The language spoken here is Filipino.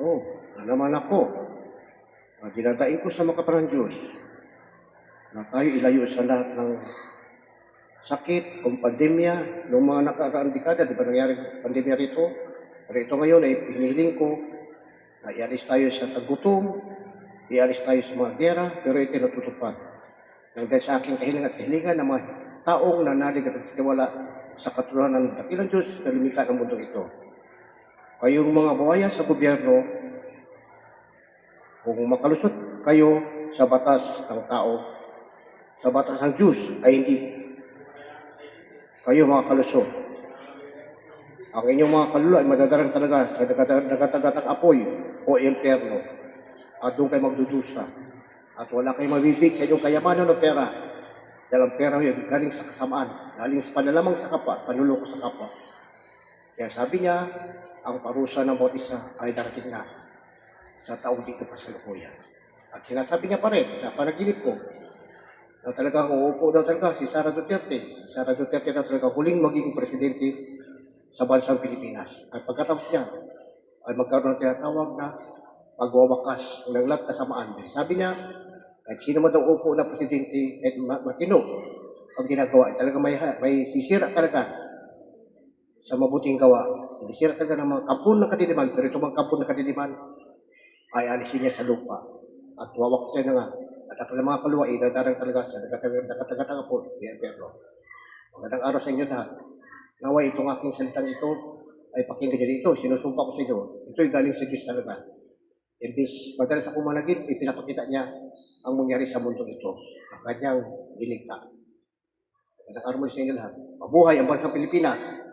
Oh, na naman ako. Dinadaing ko sa makaparang Diyos na tayo ilayo sa lahat ng sakit o pandemya noong mga nakaraang dekada, di ba nangyari pandemya rito? Pero ito ngayon ay hinihiling ko na ialis tayo sa tagutom, ialis tayo sa mga gera, pero ito natutupad. Nang dahil sa aking kahilingan ng mga taong nanalig at nagtitiwala sa katuruan ng dakilang Diyos na lumikha ng mundo ito. Kayong mga bawayan sa gobyerno, kung makalusot kayo sa batas ng tao, sa batas ng Diyos ay hindi kayo makakalusot. Ang inyong mga kaluluwa ay madadarang talaga sa nagatagatang apoy o impyerno at doon kayo magdudusa. At wala kayong mabibig sa inyong kayamanan o pera. Dahil ang pera yun galing sa kasamaan, galing sa panalamang sa kapwa, panuloko sa kapwa. Kaya sabi niya, ang parusa ng bawat isa ay darating na sa taong dito kasalukuyan. At sinasabi niya pa rin sa panaginip ko, na talagang uupo daw talaga si Sara Duterte. Si Sara Duterte daw talaga huling magiging presidente sa bansang Pilipinas. At pagkatapos niya, ay magkaroon ng tinatawag na pagwawakas ng lahat kasamaan. Sabi niya, kahit sino man daw upo na presidente, kahit matino ang ginagawa, talaga may sisira talaga sa mabuting gawa. Sinisira talaga ng mga kampun ng kadiliman, pero itong mga kampun ng kadiliman ay alisin niya sa lupa. At wawakas niya na nga. At ang mga kaluwa, idadarang talaga sa nakatagatang po, di impyerno. Magandang araw sa inyo lahat. Naway itong aking salitang ito ay pakinggan niyo dito. Sinusumpa ko sa inyo. Ito'y galing sa Diyos talaga. Imbis madalas ako managin, ipinapakita niya ang mangyari sa mundo ito. Ang kanyang nilikha. Magandang araw sa inyo lahat. Mabuhay ang bansang Pilipinas.